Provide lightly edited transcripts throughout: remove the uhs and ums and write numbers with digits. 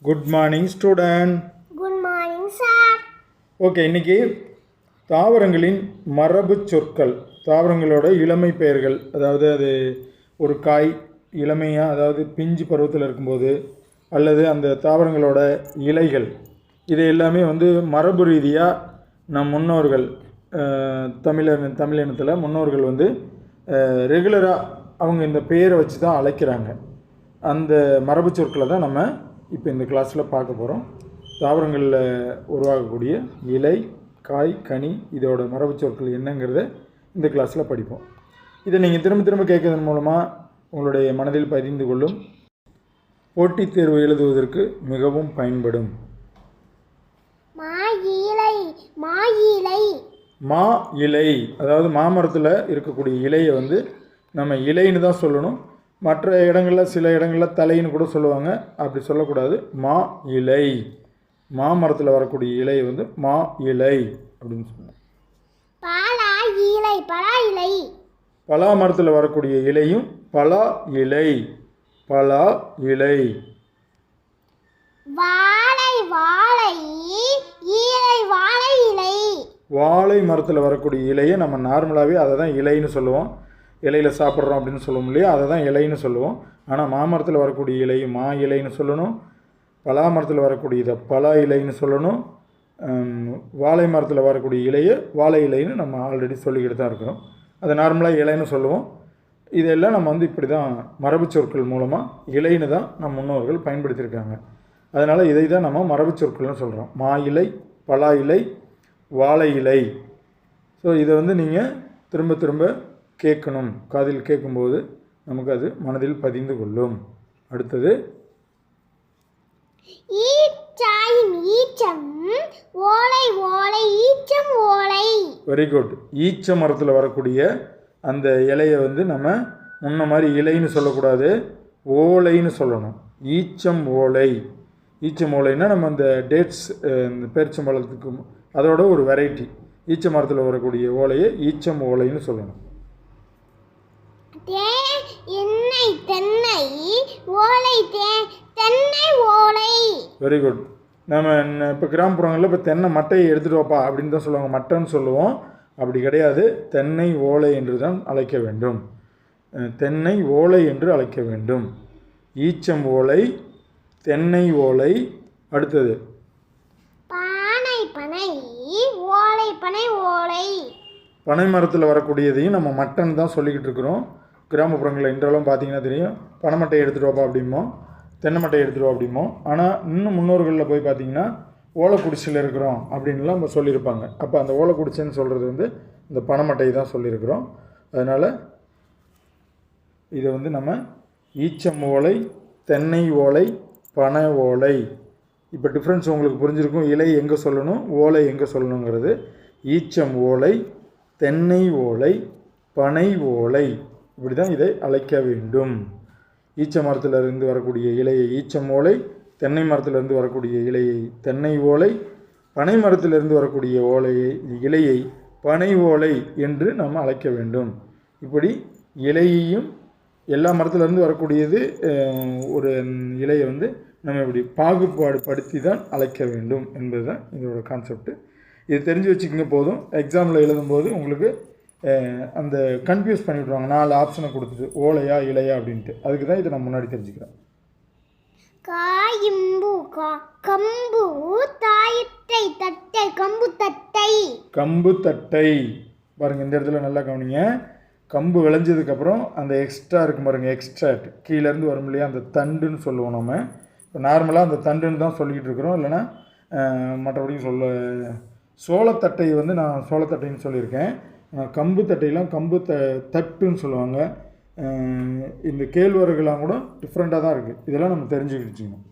Good morning student. Good morning sir. Okay, இன்றைக்கி தாவரங்களின் மரபு சொற்கள், தாவரங்களோட இளமை பெயர்கள், அதாவது அது ஒரு காய் இளமையாக, அதாவது பிஞ்சு பருவத்தில் இருக்கும்போது, அல்லது அந்த தாவரங்களோட இலைகள், இது எல்லாமே மரபு ரீதியாக நம் முன்னோர்கள் தமிழினத்தில் முன்னோர்கள் ரெகுலராக அவங்க இந்த பெயரை வச்சு தான் அழைக்கிறாங்க. அந்த மரபு சொற்களை தான் நம்ம இப்போ இந்த கிளாஸில் பார்க்க போகிறோம். தாவரங்களில் உருவாகக்கூடிய இலை, காய், கனி, இதோட மரபு சொற்கள் என்னங்கிறத இந்த கிளாஸில் படிப்போம். இதை நீங்கள் திரும்ப திரும்ப கேட்கறதன் மூலமாக உங்களுடைய மனதில் பதிந்து கொள்ளும், போட்டித் தேர்வு எழுதுவதற்கு மிகவும் பயன்படும். மா இலை, அதாவது மாமரத்தில் இருக்கக்கூடிய இலையை நம்ம இலைன்னு தான் சொல்லணும். மற்ற இடங்களில் சில இடங்களில் தலைன்னு கூட சொல்லுவாங்க, அப்படி சொல்லக்கூடாது. மா இலை, மாமரத்தில் வரக்கூடிய இலையை மா இலை அப்படின்னு சொல்லுவாங்க. பலா மரத்தில் வரக்கூடிய இலையும் பலா இலை, பலா இலை. வாழை மரத்தில் வரக்கூடிய இலையை நம்ம நார்மலாகவே அதை தான் இலைன்னு சொல்லுவோம். இலையில் சாப்பிட்றோம் அப்படின்னு சொல்லுவோம் இல்லையா, அதை தான் இலைன்னு சொல்லுவோம். ஆனால் மாமரத்தில் வரக்கூடிய இலையும் மா இலைன்னு சொல்லணும். பலா மரத்தில் வரக்கூடிய இதை பலா இலைன்னு சொல்லணும். வாழை மரத்தில் வரக்கூடிய இலையை வாழை இலைன்னு நம்ம ஆல்ரெடி சொல்லிக்கிட்டு தான் இருக்கிறோம். அதை நார்மலாக இலைன்னு சொல்லுவோம். இதெல்லாம் நம்ம இப்படி தான் மரபு சொற்கள் மூலமாக இலைன்னு தான் நம் முன்னோர்கள் பயன்படுத்தியிருக்காங்க. அதனால் இதை தான் நம்ம மரபு சொற்கள்னு சொல்கிறோம். மா இலை, பலா இலை, வாழை இலை. ஸோ இதை நீங்கள் திரும்ப திரும்ப கேட்கணும். காதில் கேட்கும்போது நமக்கு அது மனதில் பதிந்து கொள்ளும். அடுத்தது வெரி குட். ஈச்ச மரத்தில் வரக்கூடிய அந்த இலையை நம்ம முன்ன மாதிரி இலைன்னு சொல்லக்கூடாது, ஓலைன்னு சொல்லணும். ஈச்சம் ஓலை. ஈச்சம் ஓலைன்னா நம்ம அந்த டேட்ஸ், இந்த பேரிச்சம்பழத்துக்கு அதோட ஒரு வெரைட்டி. ஈச்ச மரத்தில் வரக்கூடிய ஓலையை ஈச்சம் ஓலைன்னு சொல்லணும். Very good. நம்ம இப்போ கிராமப்புறங்களில் இப்போ தென்னை மட்டையை எடுத்துகிட்டு வாப்பா அப்படின்னு தான் சொல்லுவாங்க, மட்டைன்னு சொல்லுவோம். அப்படி கிடையாது, தென்னை ஓலை என்று தான் அழைக்க வேண்டும். தென்னை ஓலை என்று அழைக்க வேண்டும். ஈச்சம் ஓலை, தென்னை ஓலை. அடுத்தது பனை மரத்தில் வரக்கூடியதையும் நம்ம மட்டன் தான் சொல்லிக்கிட்டு இருக்கிறோம். கிராமப்புறங்களில் இன்றெல்லாம் பார்த்தீங்கன்னா தெரியும், பனை மட்டையை எடுத்துகிட்டு வாப்பா அப்படிமோ, தென்னை மட்டையை எடுத்துகிட்டு வா அப்படிமோ. ஆனால் இன்னும் முன்னோர்களில் போய் பார்த்தீங்கன்னா ஓலை குடிசையில் இருக்கிறோம் அப்படின்லாம் நம்ம சொல்லியிருப்பாங்க. அப்போ அந்த ஓலை குடிசைன்னு சொல்கிறது இந்த பனை மட்டையை தான் சொல்லியிருக்கிறோம். அதனால் இதை நம்ம ஈச்சம் ஓலை, தென்னை ஓலை, பனை ஓலை. இப்போ டிஃப்ரென்ஸ் உங்களுக்கு புரிஞ்சிருக்கும். இலை எங்கே சொல்லணும், ஓலை எங்கே சொல்லணுங்கிறது. ஈச்சம் ஓலை, தென்னை ஓலை, பனை ஓலை, இப்படி தான் இதை அழைக்க வேண்டும். ஈச்ச மரத்திலிருந்து வரக்கூடிய இலையை ஈச்சம் ஓலை, தென்னை மரத்திலிருந்து வரக்கூடிய இலையை தென்னை ஓலை, பனை மரத்திலிருந்து வரக்கூடிய இலையை பனை ஓலை என்று நாம் அழைக்க வேண்டும். இப்படி இலையையும் எல்லா மரத்திலிருந்து வரக்கூடியது ஒரு இலையை நம்ம இப்படி பாகுபாடு படுத்தி தான் அழைக்க வேண்டும் என்பது தான் இதோட கான்செப்ட். இது தெரிஞ்சு வச்சுக்கிங்க போதும். எக்ஸாமில் எழுதும்போது உங்களுக்கு அந்த கன்ஃபியூஸ் பண்ணி விட்ருவாங்க, 4 ஆப்ஷனை கொடுத்துட்டு ஓலையா இலையா அப்படின்ட்டு. அதுக்கு தான் இதை நான் முன்னாடி தெரிஞ்சுக்கிறேன். கம்பு தட்டை பாருங்கள், இந்த இடத்துல நல்லா கவனிங்க. கம்பு விளைஞ்சதுக்கப்புறம் அந்த எக்ஸ்ட்ரா இருக்கும் பாருங்கள், எக்ஸ்ட்ராக்ட் கீழேருந்து வரும் இல்லையா, அந்த தண்டுன்னு சொல்லுவோம். நம்ம இப்போ நார்மலாக அந்த தண்டுன்னு தான் சொல்லிக்கிட்டு இருக்கிறோம், இல்லைனா மற்றபடியும் சோளத்தட்டை நான் சோளத்தட்டைன்னு சொல்லியிருக்கேன். கம்பு தட்டையெல்லாம் கம்பு தட்டுன்னு சொல்லுவாங்க. இந்த கேழ்வரகுலாம் கூட டிஃப்ரெண்ட்டாக தான் இருக்குது. இதெல்லாம் நம்ம தெரிஞ்சுக்கிடுச்சிக்கணும்.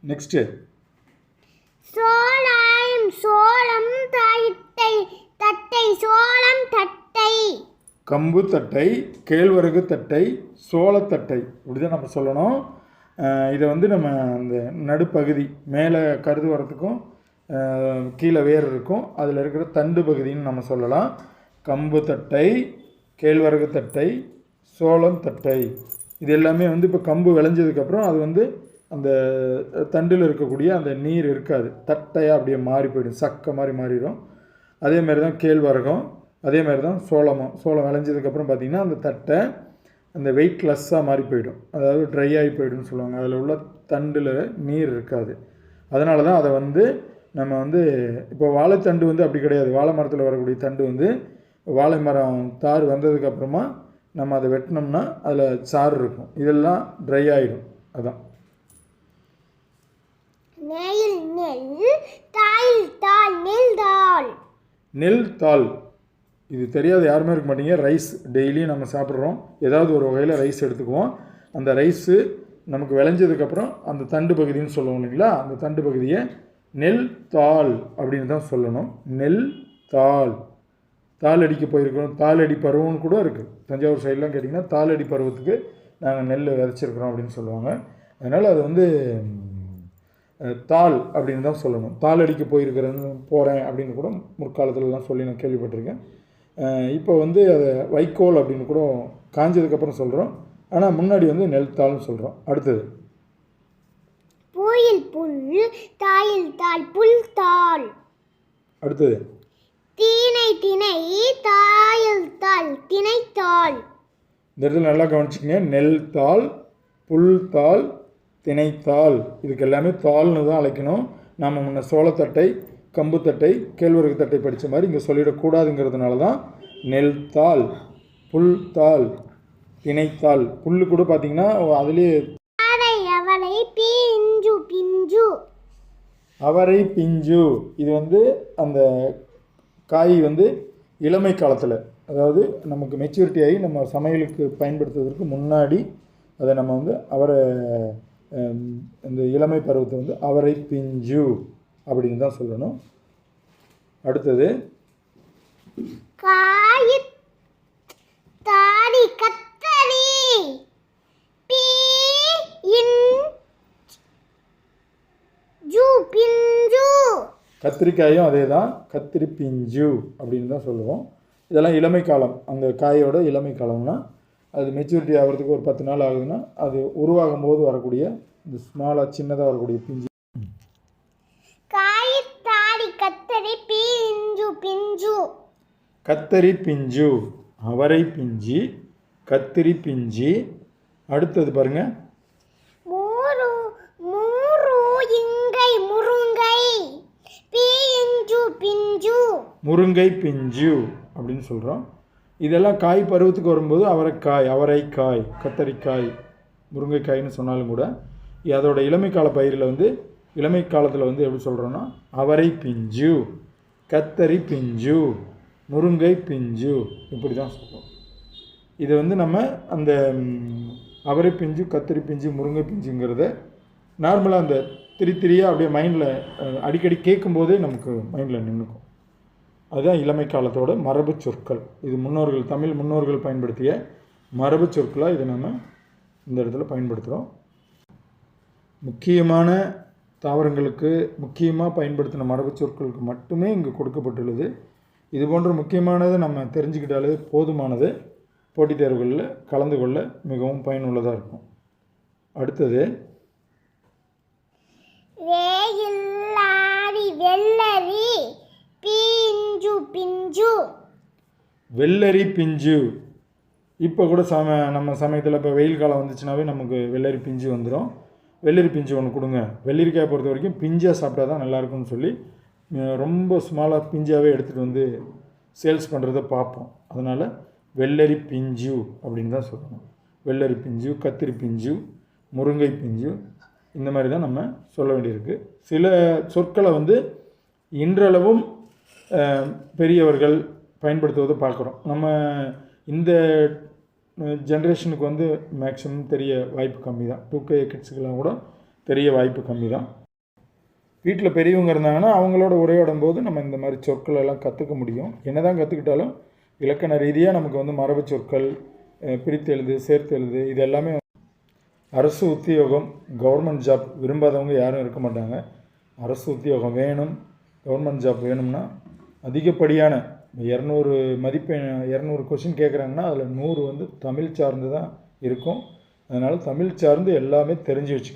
நெக்ஸ்ட்டு கம்பு தட்டை, கேழ்வரகு தட்டை, சோளத்தட்டை, இப்படி தான் நம்ம சொல்லணும். இதை நம்ம அந்த நடுப்பகுதி மேலே கருது வரத்துக்கும் கீழே வேர் இருக்கும், அதில் இருக்கிற தண்டு பகுதின்னு நம்ம சொல்லலாம். கம்பு தட்டை, கேழ்வரகு தட்டை, சோளம் தட்டை, இது எல்லாமே வந்து இப்போ கம்பு விளைஞ்சதுக்கப்புறம் அது வந்து அந்த தண்டில் இருக்கக்கூடிய அந்த நீர் இருக்காது, தட்டையாக அப்படியே மாறி போயிடும், சக்கை மாதிரி மாறிடும். அதேமாதிரி தான் கேழ்வரகும், அதே மாதிரி தான் சோளம் விளைஞ்சதுக்கப்புறம் பார்த்திங்கன்னா அந்த தட்டை அந்த வெயிட்லெஸ்ஸாக மாறி போயிடும், அதாவது ட்ரை ஆகி போய்டும்னு சொல்லுவாங்க. அதில் உள்ள தண்டில் நீர் இருக்காது. அதனால தான் அதை வந்து நம்ம வந்து இப்போ வாழைத்தண்டு வந்து அப்படி கிடையாது. வாழை மரத்தில் வரக்கூடிய தண்டு வந்து வாழை மரம் தார் வந்ததுக்கப்புறமா நம்ம அதை வெட்டினோம்னா அதில் சாறு இருக்கும், இதெல்லாம் ட்ரை ஆகிடும். அதான் நெல் தாள். இது தெரியாது யாருமே இருக்க மாட்டீங்க. ரைஸ் டெய்லியும் நம்ம சாப்பிட்றோம், ஏதாவது ஒரு வகையில் ரைஸ் எடுத்துக்குவோம். அந்த ரைஸு நமக்கு விளைஞ்சதுக்கப்புறம் அந்த தண்டு பகுதின்னு சொல்லுவோம் இல்லைங்களா, அந்த தண்டு பகுதியை நெல் தாள் அப்படின்னு தான் சொல்லணும். நெல் தாள். தாளடிக்க போயிருக்கிறோம், தாளடி பருவம்னு கூட இருக்குது. தஞ்சாவூர் சைட்லாம் கேட்டிங்கன்னா தாளடி பருவத்துக்கு நாங்கள் நெல் விதைச்சிருக்கிறோம் அப்படின்னு சொல்லுவாங்க. அதனால் அது வந்து தாள் அப்படின்னு தான் சொல்லணும். தாளடிக்க போகிறேன் அப்படின்னு கூட முற்காலத்துலலாம் சொல்லி நான் கேள்விப்பட்டிருக்கேன். இப்போ வந்து அதை வைக்கோல் அப்படின்னு கூட காஞ்சதுக்கப்புறம் சொல்கிறோம், ஆனால் முன்னாடி வந்து நெல் தாள்னு சொல்கிறோம். அடுத்தது அடுத்தது இந்த இடத்துல நல்லா கவனிச்சிக்கங்க. நெல் தாள், புல் தாள், திணைத்தாள், இதுக்கு எல்லாமே தாள்னு தான் அழைக்கணும். நாம் முன்ன சோளத்தட்டை, கம்பு தட்டை, கேழ்வரகு தட்டை படித்த மாதிரி இங்கே சொல்லிடக்கூடாதுங்கிறதுனால தான் நெல் தாள், புல் தாள், திணைத்தாள். புல் கூட பார்த்திங்கன்னா அதுலேயே அவரை பிஞ்சு. இது வந்து அந்த காய் வந்து இளமை காலத்தில், அதாவது நமக்கு மெச்சூரிட்டி ஆகி நம்ம சமையலுக்கு பயன்படுத்துவதற்கு முன்னாடி அதை நம்ம வந்து அவரை இந்த இளமை பருவத்தை வந்து அவரை பிஞ்சு அப்படின்னு தான் சொல்லணும். அடுத்தது கத்திரிக்காயும் அதே தான், கத்திரி பிஞ்சு அப்படின்னு தான் சொல்லுவோம். இதெல்லாம் இளமை காலம், அந்த காயோட இளமை காலம்னா அது மெச்சூரிட்டி ஆகிறதுக்கு ஒரு 10 நாள் ஆகுதுன்னா அது உருவாகும் போது வரக்கூடிய இந்த ஸ்மாலாக சின்னதாக வரக்கூடிய பிஞ்சு. கத்தரி பிஞ்சு, அவரை பிஞ்சி, கத்திரி பிஞ்சி. அடுத்தது பாருங்க, முருங்கை பிஞ்சு அப்படின்னு சொல்கிறோம். இதெல்லாம் காய் பருவத்துக்கு வரும்போது அவரைக்காய், கத்தரிக்காய், முருங்கைக்காய்னு சொன்னாலும் கூட அதோட இளமை கால பயிரில் வந்து இளமை காலத்தில் வந்து எப்படி சொல்கிறோன்னா அவரை பிஞ்சு, கத்தரி பிஞ்சு, முருங்கை பிஞ்சு, இப்படி தான் சொல்கிறோம். இது வந்து நம்ம அந்த அவரை பிஞ்சு, கத்திரி பிஞ்சு, முருங்கை பிஞ்சுங்கிறத நார்மலாக அந்த திரியாக அப்படியே மைண்டில் அடிக்கடி கேட்கும்போதே நமக்கு மைண்டில் நின்றுக்கும். அதுதான் இளமை காலத்தோட மரபு சொற்கள். இது தமிழ் முன்னோர்கள் பயன்படுத்திய மரபு சொற்களாக இதை நம்ம இந்த இடத்துல பயன்படுத்துகிறோம். முக்கியமான தாவரங்களுக்கு முக்கியமாக பயன்படுத்தின மரபு சொற்களுக்கு மட்டுமே இங்கே கொடுக்கப்பட்டுள்ளது. இது போன்ற முக்கியமானதை நம்ம தெரிஞ்சுக்கிட்டாலே போதுமானது. போட்டித் தேர்வுகளில் கலந்து கொள்ள மிகவும் பயனுள்ளதாக இருக்கும். அடுத்தது வெள்ளரி பிஞ்சு. இப்போ கூட நம்ம சமயத்தில் இப்போ வெயில் காலம் வந்துச்சுனாவே நமக்கு வெள்ளரி பிஞ்சு வந்துடும். வெள்ளரி பிஞ்சு ஒன்று கொடுங்க. வெள்ளரிக்காய் பொறுத்த வரைக்கும் பிஞ்சாக சாப்பிட்டா தான் நல்லாயிருக்கும்னு சொல்லி ரொம்ப ஸ்மாலாக பிஞ்சாகவே எடுத்துகிட்டு வந்து சேல்ஸ் பண்ணுறதை பார்ப்போம். அதனால் வெள்ளரி பிஞ்சு அப்படின்னு தான் சொல்லணும். வெள்ளரி பிஞ்சு, கத்திரி பிஞ்சு, முருங்கை பிஞ்சு, இந்த மாதிரி தான் நம்ம சொல்ல வேண்டியிருக்கு. சில சொற்களை வந்து இன்றளவும் பெரியவர்கள் பயன்படுத்துவதை பார்க்குறோம். நம்ம இந்த ஜென்ரேஷனுக்கு வந்து மேக்ஸிமம் தெரிய வாய்ப்பு கம்மி தான். 2K கிட்ஸுக்கெல்லாம் கூட தெரிய வாய்ப்பு கம்மி தான். வீட்டில் பெரியவங்க இருந்தாங்கன்னா அவங்களோட உரையாடும் போது நம்ம இந்த மாதிரி சொற்கள் எல்லாம் கற்றுக்க முடியும். என்ன தான் கற்றுக்கிட்டாலும் இலக்கண ரீதியாக நமக்கு வந்து மரபு சொற்கள், பிரித்து எழுது, சேர்த்து எழுது, இது எல்லாமே அரசு உத்தியோகம், கவர்மெண்ட் ஜாப் விரும்பாதவங்க யாரும் இருக்க மாட்டாங்க. அரசு உத்தியோகம் வேணும், கவர்மெண்ட் ஜாப் வேணும்னா அதிகப்படியான 200 மதிப்பெண் 200 கொஷின் கேட்குறாங்கன்னா அதில் 100 வந்து தமிழ் சார்ந்து தான் இருக்கும். அதனால் தமிழ் சார்ந்து எல்லாமே தெரிஞ்சு வச்சுக்கணும்.